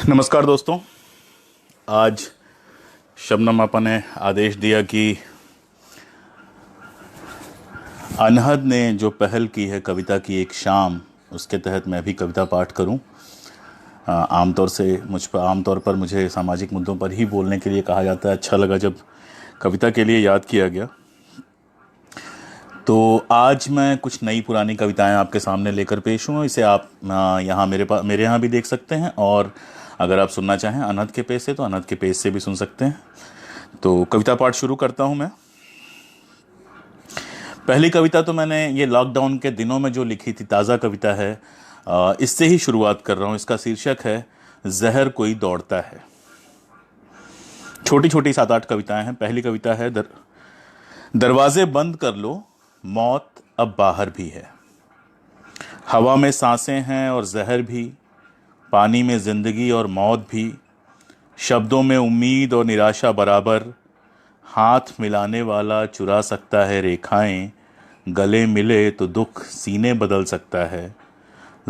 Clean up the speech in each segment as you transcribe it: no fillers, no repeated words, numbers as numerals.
नमस्कार दोस्तों। आज शबनम आपा ने आदेश दिया कि अनहद ने जो पहल की है कविता की एक शाम, उसके तहत मैं भी कविता पाठ करूं। आमतौर पर मुझे सामाजिक मुद्दों पर ही बोलने के लिए कहा जाता है। अच्छा लगा जब कविता के लिए याद किया गया। तो आज मैं कुछ नई पुरानी कविताएं आपके सामने लेकर पेश हूँ। इसे आप यहाँ मेरे यहाँ भी देख सकते हैं, और अगर आप सुनना चाहें अनहद के पेज से तो अनहद के पेज से भी सुन सकते हैं। तो कविता पाठ शुरू करता हूँ मैं। पहली कविता तो मैंने ये लॉकडाउन के दिनों में जो लिखी थी, ताज़ा कविता है। इससे ही शुरुआत कर रहा हूँ। इसका शीर्षक है जहर कोई दौड़ता है। छोटी छोटी 7-8 कविताएं हैं। पहली कविता है दरवाजे बंद कर लो, मौत अब बाहर भी है। हवा में सांसें हैं और जहर भी, पानी में जिंदगी और मौत भी, शब्दों में उम्मीद और निराशा बराबर। हाथ मिलाने वाला चुरा सकता है रेखाएं, गले मिले तो दुख सीने बदल सकता है।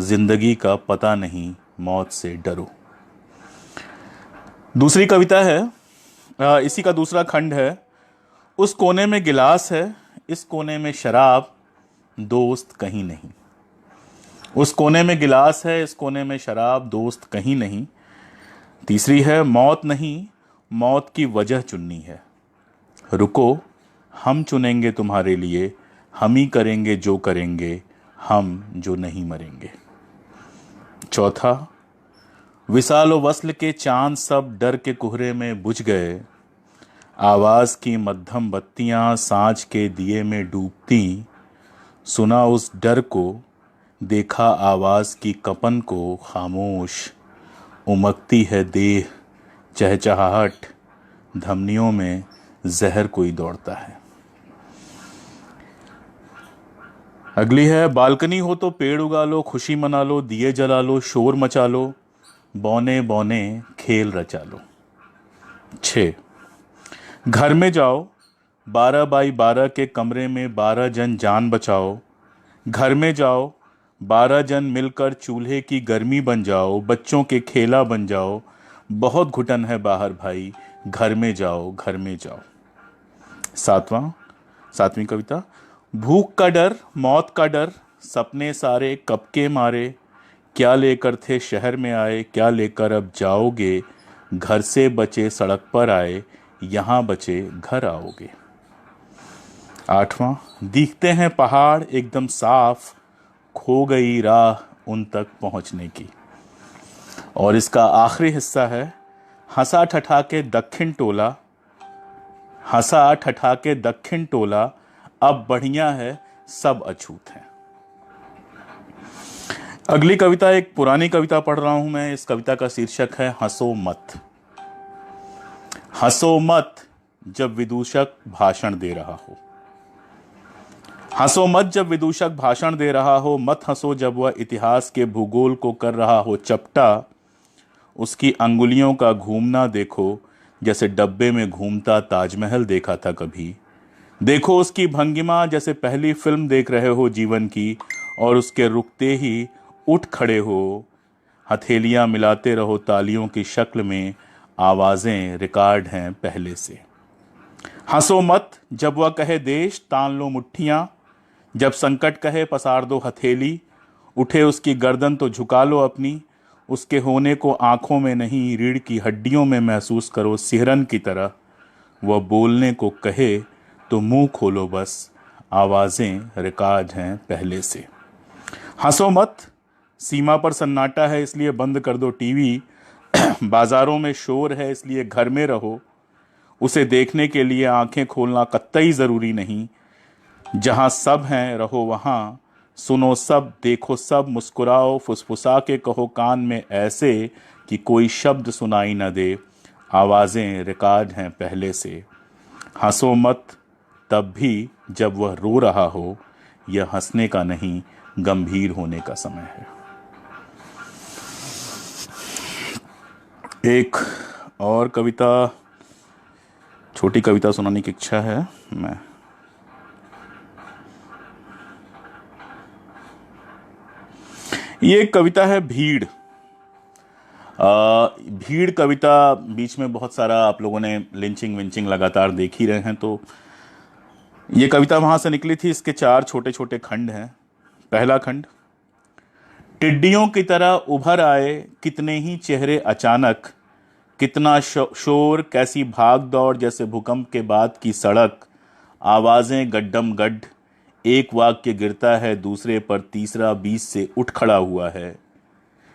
जिंदगी का पता नहीं, मौत से डरो। दूसरी कविता है, इसी का दूसरा खंड है। उस कोने में गिलास है, इस कोने में शराब, दोस्त कहीं नहीं। उस कोने में गिलास है, इस कोने में शराब, दोस्त कहीं नहीं। तीसरी है, मौत नहीं, मौत की वजह चुननी है। रुको, हम चुनेंगे तुम्हारे लिए, हम ही करेंगे जो करेंगे, हम जो नहीं मरेंगे। चौथा, विसाल वस्ल के चांद सब डर के कोहरे में बुझ गए। आवाज की मध्यम बत्तियां सांझ के दिए में डूबती। सुना उस डर को, देखा आवाज की कपन को, खामोश उमकती है देह चहचहाहट, धमनियों में जहर कोई दौड़ता है। अगली है, बालकनी हो तो पेड़ उगा लो, खुशी मना लो, दिए जला लो, शोर मचा लो, बौने बौने खेल रचा लो। 6, घर में जाओ, 12x12 के कमरे में 12 जन जान बचाओ। घर में जाओ, 12 जन मिलकर चूल्हे की गर्मी बन जाओ, बच्चों के खेला बन जाओ। बहुत घुटन है बाहर भाई, घर में जाओ, घर में जाओ। सातवीं कविता, भूख का डर, मौत का डर, सपने सारे कब के मारे। क्या लेकर थे शहर में आए, क्या लेकर अब जाओगे। घर से बचे सड़क पर आए, यहाँ बचे घर आओगे। 8वां, दिखते हैं पहाड़ एकदम साफ, खो गई राह उन तक पहुंचने की। और इसका आखिरी हिस्सा है, हंसा ठठा के दक्षिण टोला, हंसा ठठा के दक्षिण टोला, अब बढ़िया है सब अछूत है। अगली कविता एक पुरानी कविता पढ़ रहा हूं मैं। इस कविता का शीर्षक है हंसो मत। हंसो मत जब विदूषक भाषण दे रहा हो। हंसो मत जब विदूषक भाषण दे रहा हो, मत हंसो जब वह इतिहास के भूगोल को कर रहा हो चपटा। उसकी अंगुलियों का घूमना देखो, जैसे डब्बे में घूमता ताजमहल देखा था कभी। देखो उसकी भंगिमा, जैसे पहली फिल्म देख रहे हो जीवन की, और उसके रुकते ही उठ खड़े हो। हथेलियां मिलाते रहो तालियों की शक्ल में, आवाजें रिकॉर्ड हैं पहले से। हंसो मत जब वह कहे देश तान लो मुट्ठियां, जब संकट कहे पसार दो हथेली। उठे उसकी गर्दन तो झुका लो अपनी, उसके होने को आंखों में नहीं रीढ़ की हड्डियों में महसूस करो सिहरन की तरह। वह बोलने को कहे तो मुंह खोलो बस, आवाजें रिकॉर्ड हैं पहले से। हंसो मत, सीमा पर सन्नाटा है इसलिए बंद कर दो टीवी। बाजारों में शोर है इसलिए घर में रहो। उसे देखने के लिए आंखें खोलना कतई जरूरी नहीं। जहां सब हैं रहो वहां, सुनो सब देखो सब, मुस्कुराओ फुसफुसा के कहो कान में ऐसे कि कोई शब्द सुनाई न दे। आवाजें रिकॉर्ड हैं पहले से। हंसो मत तब भी जब वह रो रहा हो, यह हंसने का नहीं गंभीर होने का समय है। एक और कविता, छोटी कविता सुनाने की इच्छा है मैं। ये एक कविता है भीड़। भीड़ कविता बीच में बहुत सारा आप लोगों ने लिंचिंग विंचिंग लगातार देख ही रहे हैं, तो ये कविता वहां से निकली थी। इसके 4 छोटे छोटे खंड हैं। पहला खंड, टिड्डियों की तरह उभर आए कितने ही चेहरे अचानक, कितना शोर, कैसी भाग दौड़, जैसे भूकंप के बाद की सड़क, आवाजें गड्डम गड्ढ, एक वाक्य गिरता है दूसरे पर, तीसरा बीच से उठ खड़ा हुआ है।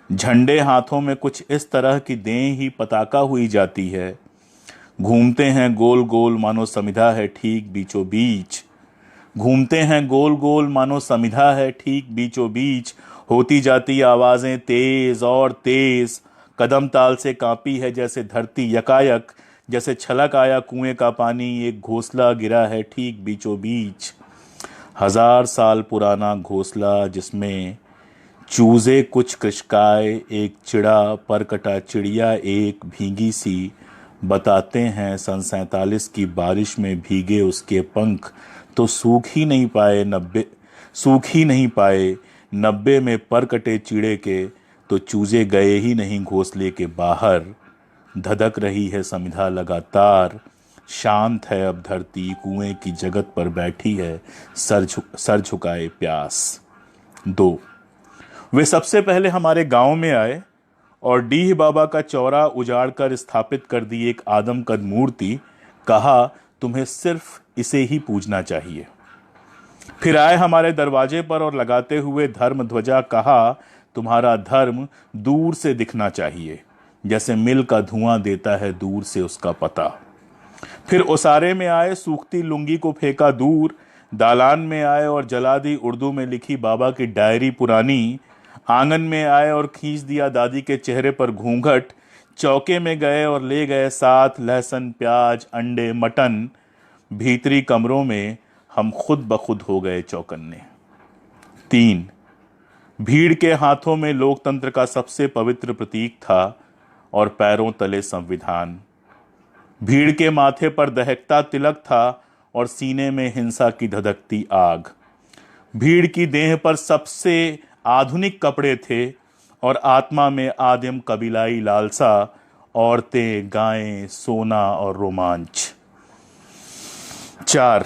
झंडे हाथों में कुछ इस तरह की दें ही पताका हुई जाती है, घूमते हैं गोल गोल मानो समिधा है ठीक बीचों बीच, घूमते हैं गोल गोल मानो समिधा है ठीक बीचों बीच, होती जाती आवाजें तेज और तेज, कदम ताल से कांपी है जैसे धरती यकायक, जैसे छलक आया कुएं का पानी, एक घोंसला गिरा है ठीक बीचों बीच। 1000 साल पुराना घोंसला जिसमें चूजे कुछ कृषकाए, एक चिड़ा पर कटा चिड़िया एक भीगी सी, बताते हैं सन 47 की बारिश में भीगे उसके पंख तो सूख ही नहीं पाए 90 में पर कटे चिड़े के तो चूजे गए ही नहीं घोंसले के बाहर। धधक रही है समिधा लगातार, शांत है अब धरती, कुएं की जगत पर बैठी है सर झुकाए प्यास। 2, वे सबसे पहले हमारे गांव में आए और डीह बाबा का चौरा उजाड़ कर स्थापित कर दी एक आदमकद मूर्ति, कहा तुम्हें सिर्फ इसे ही पूजना चाहिए। फिर आए हमारे दरवाजे पर और लगाते हुए धर्म ध्वजा, कहा तुम्हारा धर्म दूर से दिखना चाहिए, जैसे मिल का धुआं देता है दूर से उसका पता। फिर ओसारे में आए, सूखती लुंगी को फेंका दूर, दालान में आए और जला दी उर्दू में लिखी बाबा की डायरी पुरानी, आंगन में आए और खींच दिया दादी के चेहरे पर घूंघट, चौके में गए और ले गए साथ लहसुन प्याज अंडे मटन, भीतरी कमरों में हम खुद ब खुद हो गए चौकन्ने। 3, भीड़ के हाथों में लोकतंत्र का सबसे पवित्र प्रतीक था और पैरों तले संविधान। भीड़ के माथे पर दहकता तिलक था और सीने में हिंसा की धधकती आग। भीड़ की देह पर सबसे आधुनिक कपड़े थे और आत्मा में आदिम कबीलाई लालसा, औरतें, गायें, सोना और रोमांच। 4,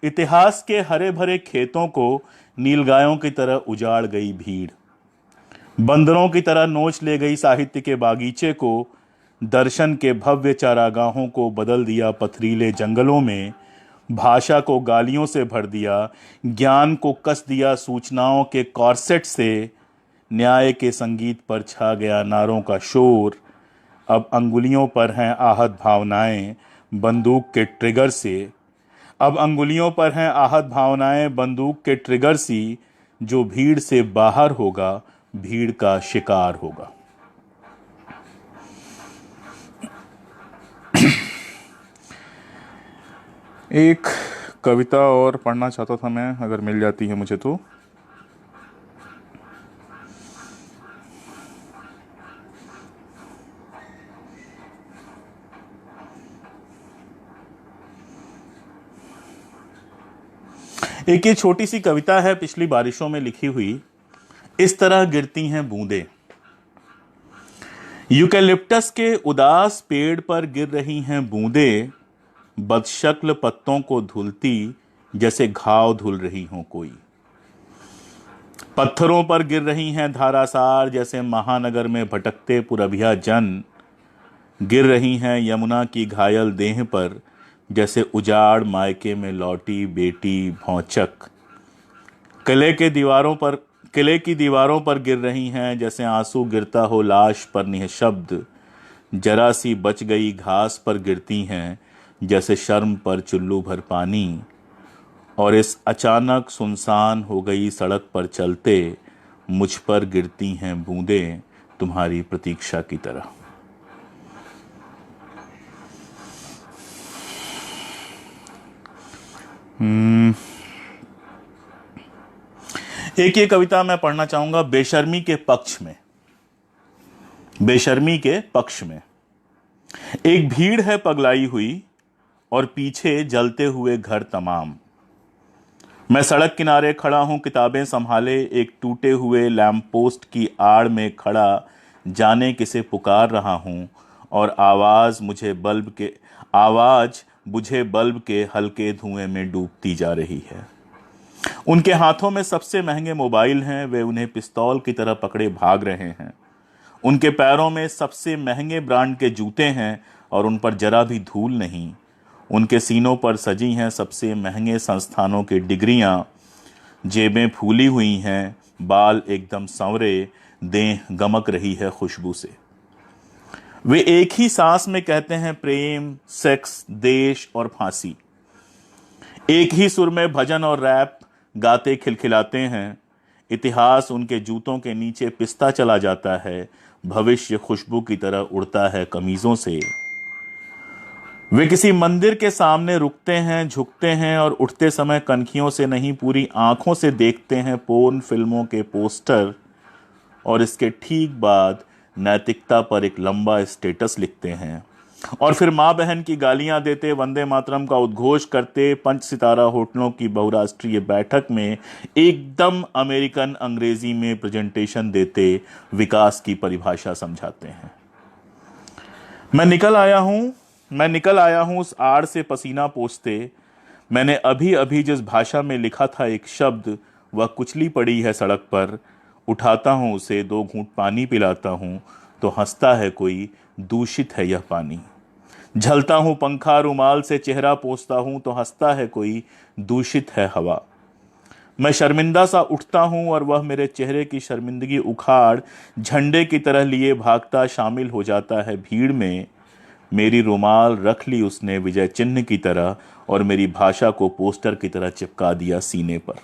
इतिहास के हरे भरे खेतों को नीलगायों की तरह उजाड़ गई भीड़, बंदरों की तरह नोच ले गई साहित्य के बागीचे को, दर्शन के भव्य चारागाहों को बदल दिया पथरीले जंगलों में, भाषा को गालियों से भर दिया, ज्ञान को कस दिया सूचनाओं के कॉर्सेट से, न्याय के संगीत पर छा गया नारों का शोर। अब अंगुलियों पर हैं आहत भावनाएं बंदूक के ट्रिगर से, अब अंगुलियों पर हैं आहत भावनाएं बंदूक के ट्रिगर सी, जो भीड़ से बाहर होगा भीड़ का शिकार होगा। एक कविता और पढ़ना चाहता था मैं, अगर मिल जाती है मुझे तो। एक ये छोटी सी कविता है पिछली बारिशों में लिखी हुई। इस तरह गिरती हैं बूंदें। यूकेलिप्टस के उदास पेड़ पर गिर रही हैं बूंदें, बदशक्ल पत्तों को धुलती जैसे घाव धुल रही हो कोई। पत्थरों पर गिर रही हैं धारासार जैसे महानगर में भटकते पुरभिया जन, गिर रही हैं यमुना की घायल देह पर जैसे उजाड़ मायके में लौटी बेटी भौचक। किले की दीवारों पर गिर रही हैं जैसे आंसू गिरता हो लाश पर निःशब्द, जरा सी बच गई घास पर गिरती हैं जैसे शर्म पर चुल्लू भर पानी। और इस अचानक सुनसान हो गई सड़क पर चलते मुझ पर गिरती हैं बूंदें तुम्हारी प्रतीक्षा की तरह। एक ये कविता मैं पढ़ना चाहूंगा बेशर्मी के पक्ष में। बेशर्मी के पक्ष में एक भीड़ है पगलाई हुई और पीछे जलते हुए घर तमाम। मैं सड़क किनारे खड़ा हूं किताबें संभाले, एक टूटे हुए लैंप पोस्ट की आड़ में खड़ा जाने किसे पुकार रहा हूँ, और आवाज़ बुझे बल्ब के हल्के धुएं में डूबती जा रही है। उनके हाथों में सबसे महंगे मोबाइल हैं, वे उन्हें पिस्तौल की तरह पकड़े भाग रहे हैं। उनके पैरों में सबसे महंगे ब्रांड के जूते हैं और उन पर जरा भी धूल नहीं। उनके सीनों पर सजी हैं सबसे महंगे संस्थानों की डिग्रियां, जेबें फूली हुई हैं, बाल एकदम संवरे, देह गमक रही है खुशबू से। वे एक ही सांस में कहते हैं प्रेम, सेक्स, देश और फांसी। एक ही सुर में भजन और रैप गाते खिलखिलाते हैं। इतिहास उनके जूतों के नीचे पिसता चला जाता है, भविष्य खुशबू की तरह उड़ता है कमीजों से। वे किसी मंदिर के सामने रुकते हैं, झुकते हैं और उठते समय कनखियों से नहीं पूरी आंखों से देखते हैं पोर्न फिल्मों के पोस्टर, और इसके ठीक बाद नैतिकता पर एक लंबा स्टेटस लिखते हैं, और फिर माँ बहन की गालियां देते, वंदे मातरम का उद्घोष करते, 5 सितारा होटलों की बहुराष्ट्रीय बैठक में एकदम अमेरिकन अंग्रेजी में प्रेजेंटेशन देते विकास की परिभाषा समझाते हैं। मैं निकल आया हूं उस आड़ से पसीना पोंछते। मैंने अभी अभी जिस भाषा में लिखा था एक शब्द, वह कुचली पड़ी है सड़क पर। उठाता हूं उसे, 2 घूंट पानी पिलाता हूं तो हंसता है कोई, दूषित है यह पानी। झलता हूं पंखा, रुमाल से चेहरा पोंछता हूं तो हंसता है कोई, दूषित है हवा। मैं शर्मिंदा सा उठता हूं और वह मेरे चेहरे की शर्मिंदगी उखाड़ झंडे की तरह लिए भागता शामिल हो जाता है भीड़ में। मेरी रुमाल रख ली उसने विजय चिन्ह की तरह, और मेरी भाषा को पोस्टर की तरह चिपका दिया सीने पर।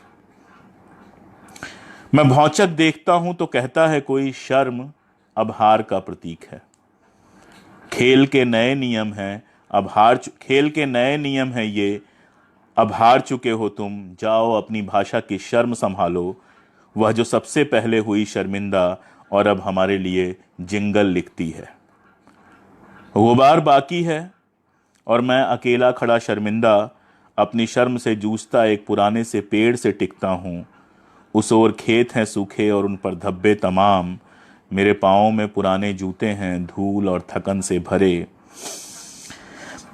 मैं भौचक देखता हूं तो कहता है कोई, शर्म अब हार का प्रतीक है। खेल के नए नियम हैं ये, अब हार चुके हो तुम, जाओ अपनी भाषा की शर्म संभालो। वह जो सबसे पहले हुई शर्मिंदा और अब हमारे लिए जिंगल लिखती है। गुबार बाकी है और मैं अकेला खड़ा शर्मिंदा, अपनी शर्म से जूझता एक पुराने से पेड़ से टिकता हूँ। उस ओर खेत हैं सूखे और उन पर धब्बे तमाम। मेरे पाँव में पुराने जूते हैं, धूल और थकन से भरे।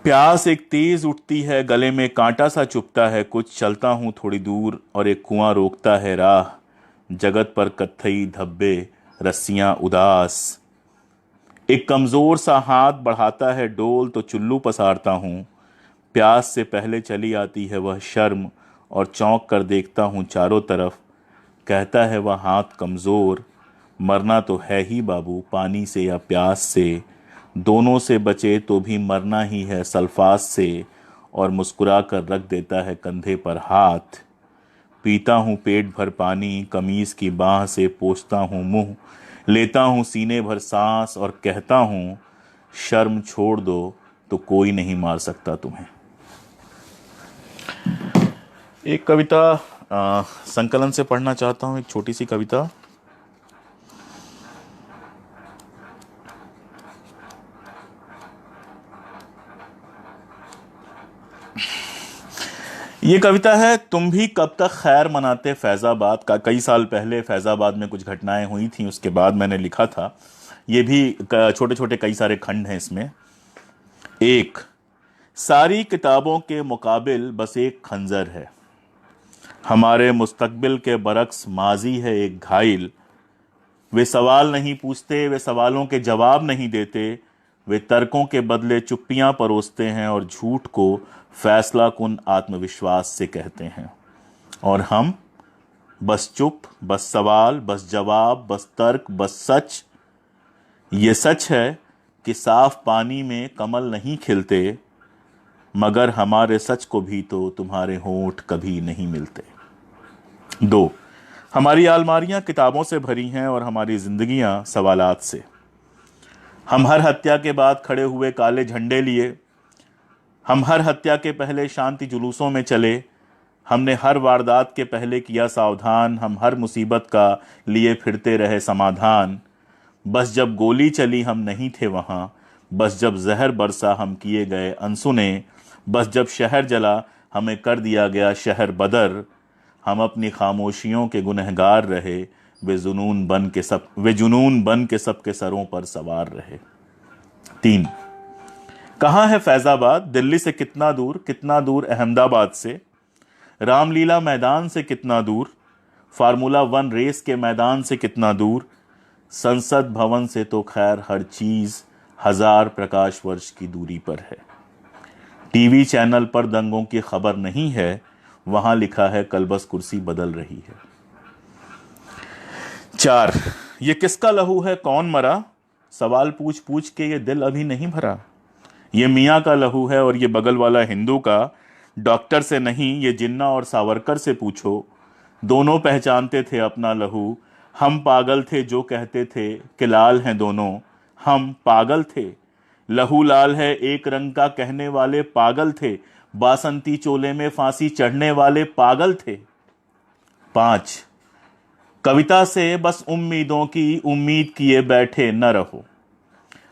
प्यास एक तेज उठती है, गले में कांटा सा चुभता है कुछ। चलता हूँ थोड़ी दूर और एक कुआं रोकता है राह। जगत पर कत्थई धब्बे, रस्सियां उदास। एक कमजोर सा हाथ बढ़ाता है डोल तो चुल्लू पसारता हूँ। प्यास से पहले चली आती है वह शर्म और चौंक कर देखता हूँ चारों तरफ। कहता है वह हाथ कमज़ोर, मरना तो है ही बाबू, पानी से या प्यास से, दोनों से बचे तो भी मरना ही है सल्फास से। और मुस्कुरा कर रख देता है कंधे पर हाथ। पीता हूँ पेट भर पानी, कमीज़ की बाह से पोंछता हूँ मुंह। लेता हूँ सीने भर सांस और कहता हूँ, शर्म छोड़ दो तो कोई नहीं मार सकता तुम्हें। एक कविता संकलन से पढ़ना चाहता हूँ, एक छोटी सी कविता। ये कविता है, तुम भी कब तक खैर मनाते फैज़ाबाद का। कई साल पहले फैज़ाबाद में कुछ घटनाएं हुई थी, उसके बाद मैंने लिखा था। ये भी छोटे छोटे कई सारे खंड हैं इसमें। एक, सारी किताबों के मुकाबिल बस एक खंजर है, हमारे मुस्तकबिल के बरक्स माजी है एक घायल। वे सवाल नहीं पूछते, वे सवालों के जवाब नहीं देते, वे तर्कों के बदले चुप्पियां परोसते हैं और झूठ को फैसला कुन आत्मविश्वास से कहते हैं। और हम बस चुप, बस सवाल, बस जवाब, बस तर्क, बस सच। ये सच है कि साफ पानी में कमल नहीं खिलते, मगर हमारे सच को भी तो तुम्हारे होंठ कभी नहीं मिलते। 2, हमारी अलमारियां किताबों से भरी हैं और हमारी जिंदगियां सवालात से। हम हर हत्या के बाद खड़े हुए काले झंडे लिए, हम हर हत्या के पहले शांति जुलूसों में चले, हमने हर वारदात के पहले किया सावधान, हम हर मुसीबत का लिए फिरते रहे समाधान। बस जब गोली चली हम नहीं थे वहाँ, बस जब जहर बरसा हम किए गए अनसुने, बस जब शहर जला हमें कर दिया गया शहर बदर। हम अपनी खामोशियों के गुनहगार रहे, वे जुनून बन के सबके सरों पर सवार रहे। 3, कहाँ है फैजाबाद, दिल्ली से कितना दूर अहमदाबाद से, रामलीला मैदान से कितना दूर, फार्मूला 1 रेस के मैदान से कितना दूर, संसद भवन से तो खैर हर चीज 1000 प्रकाश वर्ष की दूरी पर है। टीवी चैनल पर दंगों की खबर नहीं है, वहां लिखा है कल बस कुर्सी बदल रही है। 4, ये किसका लहू है, कौन मरा, सवाल पूछ पूछ के ये दिल अभी नहीं भरा। ये मियाँ का लहू है और ये बगल वाला हिंदू का, डॉक्टर से नहीं ये जिन्ना और सावरकर से पूछो, दोनों पहचानते थे अपना लहू। हम पागल थे जो कहते थे कि लाल हैं दोनों, हम पागल थे। लहू लाल है एक रंग का कहने वाले पागल थे, बासंती चोले में फांसी चढ़ने वाले पागल थे। 5, कविता से बस उम्मीदों की उम्मीद किए बैठे न रहो।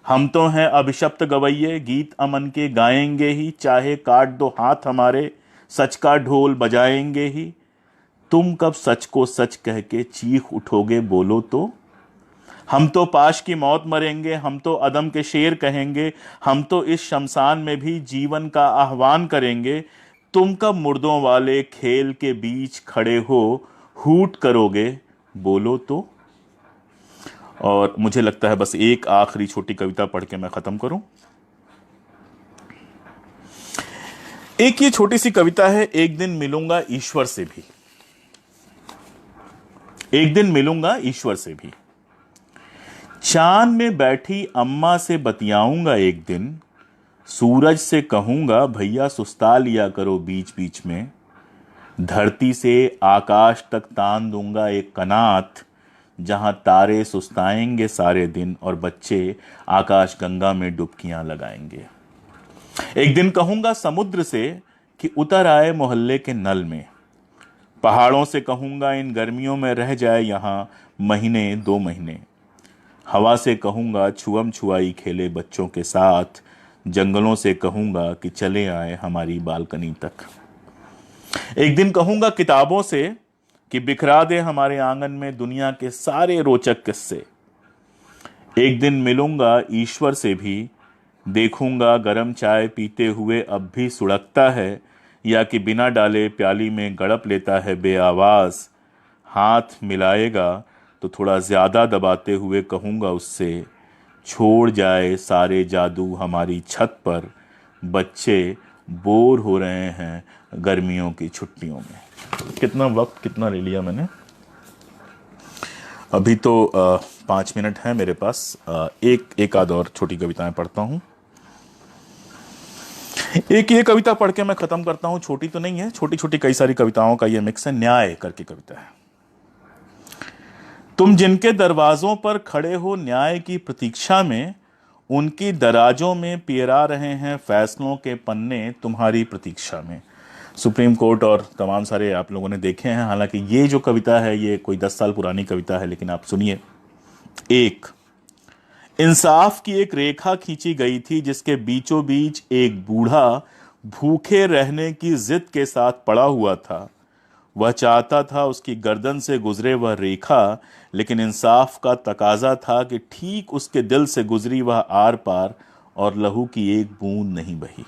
हम तो हैं अभिशप्त गवैये, गीत अमन के गाएंगे ही, चाहे काट दो हाथ हमारे, सच का ढोल बजाएंगे ही। तुम कब सच को सच कह के चीख उठोगे, बोलो तो। हम तो पाश की मौत मरेंगे, हम तो अदम के शेर कहेंगे, हम तो इस शमशान में भी जीवन का आह्वान करेंगे। तुम कब मुर्दों वाले खेल के बीच खड़े हो हूट करोगे, बोलो तो। और मुझे लगता है बस एक आखिरी छोटी कविता पढ़ के मैं खत्म करूं। एक ये छोटी सी कविता है, एक दिन मिलूंगा ईश्वर से भी, एक दिन मिलूंगा ईश्वर से भी। चांद में बैठी अम्मा से बतियाऊंगा एक दिन, सूरज से कहूंगा भैया सुस्ता लिया करो बीच बीच में। धरती से आकाश तक तान दूंगा एक कनात, जहां तारे सुस्ताएंगे सारे दिन और बच्चे आकाश गंगा में डुबकियां लगाएंगे। एक दिन कहूंगा समुद्र से कि उतर आए मोहल्ले के नल में। पहाड़ों से कहूंगा इन गर्मियों में रह जाए यहां महीने 2 महीने। हवा से कहूंगा छुअम छुआई खेले बच्चों के साथ। जंगलों से कहूंगा कि चले आए हमारी बालकनी तक। एक दिन कहूंगा किताबों से कि बिखरा दे हमारे आंगन में दुनिया के सारे रोचक किस्से। एक दिन मिलूंगा ईश्वर से भी, देखूंगा गरम चाय पीते हुए अब भी सुड़कता है या कि बिना डाले प्याली में गड़प लेता है बेआवाज। हाथ मिलाएगा तो थोड़ा ज्यादा दबाते हुए कहूंगा उससे, छोड़ जाए सारे जादू हमारी छत पर, बच्चे बोर हो रहे हैं गर्मियों की छुट्टियों में। कितना वक्त कितना ले लिया मैंने, अभी तो 5 मिनट है मेरे पास। एक आध और छोटी कविताएं पढ़ता हूं। एक ये कविता पढ़ के मैं खत्म करता हूं, छोटी तो नहीं है, छोटी छोटी कई सारी कविताओं का ये मिक्स है। न्याय करके कविता है। तुम जिनके दरवाजों पर खड़े हो न्याय की प्रतीक्षा में, उनकी दराजों में पियरा रहे हैं फैसलों के पन्ने तुम्हारी प्रतीक्षा में। सुप्रीम कोर्ट और तमाम सारे आप लोगों ने देखे हैं। हालांकि ये जो कविता है ये कोई 10 साल पुरानी कविता है, लेकिन आप सुनिए। 1, इंसाफ की एक रेखा खींची गई थी जिसके बीचों बीच एक बूढ़ा भूखे रहने की जिद के साथ पड़ा हुआ था। वह चाहता था उसकी गर्दन से गुजरे वह रेखा, लेकिन इंसाफ का तकाजा था कि ठीक उसके दिल से गुजरी वह आर पार और लहू की एक बूंद नहीं बही।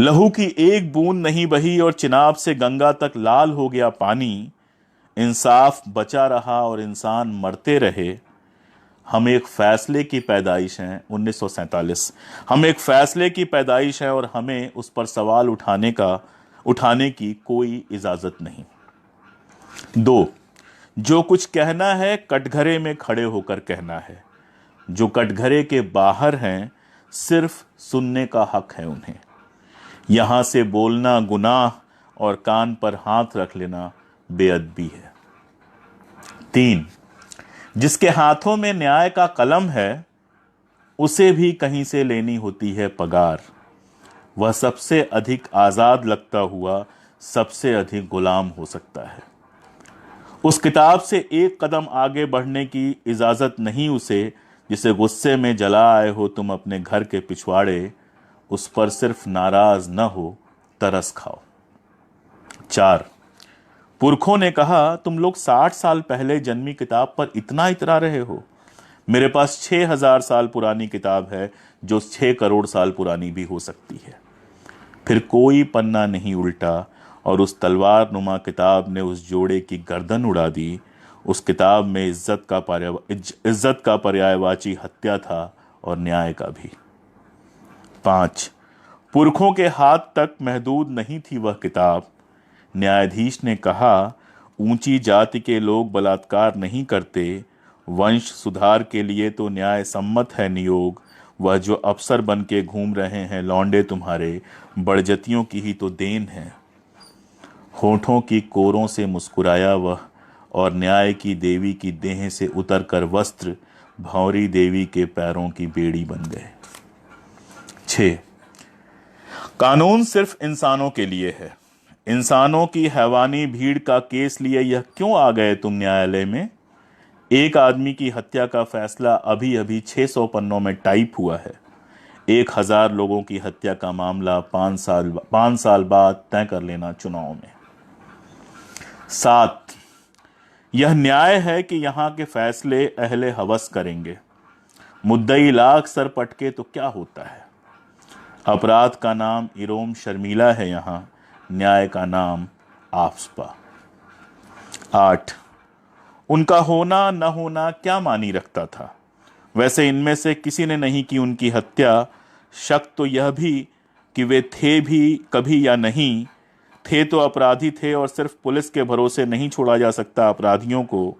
लहू की एक बूंद नहीं बही और चिनाब से गंगा तक लाल हो गया पानी। इंसाफ बचा रहा और इंसान मरते रहे। हम एक फैसले की पैदाइश हैं, 1947। हम एक फैसले की पैदाइश है और हमें उस पर सवाल उठाने की कोई इजाजत नहीं। 2, जो कुछ कहना है कटघरे में खड़े होकर कहना है। जो कटघरे के बाहर हैं सिर्फ सुनने का हक है उन्हें। यहां से बोलना गुनाह और कान पर हाथ रख लेना बेअदबी है। 3, जिसके हाथों में न्याय का कलम है उसे भी कहीं से लेनी होती है पगार। वह सबसे अधिक आजाद लगता हुआ सबसे अधिक गुलाम हो सकता है। उस किताब से एक कदम आगे बढ़ने की इजाजत नहीं उसे, जिसे गुस्से में जला आए हो तुम अपने घर के पिछवाड़े। उस पर सिर्फ नाराज न हो, तरस खाओ। 4, पुरखों ने कहा, तुम लोग 60 साल पहले जन्मी किताब पर इतना इतरा रहे हो। मेरे पास 6000 साल पुरानी किताब है जो 6 करोड़ साल पुरानी भी हो सकती है। फिर कोई पन्ना नहीं उल्टा और उस तलवार नुमा किताब ने उस जोड़े की गर्दन उड़ा दी। उस किताब में इज्जत का पर्यायवाची हत्या था और न्याय का भी। 5, पुरखों के हाथ तक महदूद नहीं थी वह किताब। न्यायाधीश ने कहा, ऊंची जाति के लोग बलात्कार नहीं करते, वंश सुधार के लिए तो न्याय सम्मत है नियोग। वह जो अफसर बन के घूम रहे हैं लौंडे तुम्हारे, बड़जतियों की ही तो देन है। होठों की कोरों से मुस्कुराया वह और न्याय की देवी की देह से उतरकर वस्त्र भौरी देवी के पैरों की बेड़ी बन गए। 6, कानून सिर्फ इंसानों के लिए है। इंसानों की हैवानी भीड़ का केस लिए यह क्यों आ गए तुम न्यायालय में? एक आदमी की हत्या का फैसला अभी अभी 600 पन्नों में टाइप हुआ है। 1000 लोगों की हत्या का मामला 5 साल बाद तय कर लेना चुनाव में। 7, यह न्याय है कि यहाँ के फैसले अहले हवस करेंगे। मुद्दई लाख सर पटके तो क्या होता है। अपराध का नाम इरोम शर्मिला है, यहाँ न्याय का नाम आफ्सपा। 8, उनका होना न होना क्या मानी रखता था। वैसे इनमें से किसी ने नहीं की उनकी हत्या। शक तो यह भी कि वे थे भी कभी या नहीं थे तो अपराधी थे और सिर्फ पुलिस के भरोसे नहीं छोड़ा जा सकता अपराधियों को।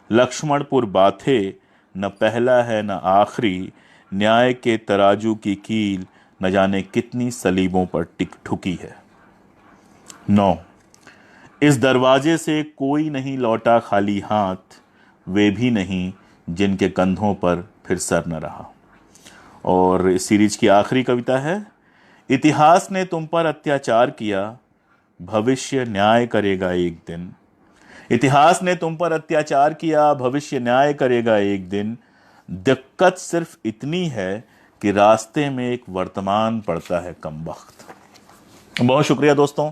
लक्ष्मणपुर बाथे न पहला है न आखिरी, न्याय के तराजू की कील न जाने कितनी सलीबों पर टिक ठुकी है। 9, इस दरवाजे से कोई नहीं लौटा खाली हाथ, वे भी नहीं जिनके कंधों पर फिर सर न रहा। और इस सीरीज की आखिरी कविता है, इतिहास ने तुम पर अत्याचार किया, भविष्य न्याय करेगा एक दिन। इतिहास ने तुम पर अत्याचार किया, भविष्य न्याय करेगा एक दिन। दिक्कत सिर्फ इतनी है कि रास्ते में एक वर्तमान पड़ता है कमबख्त। बहुत शुक्रिया दोस्तों।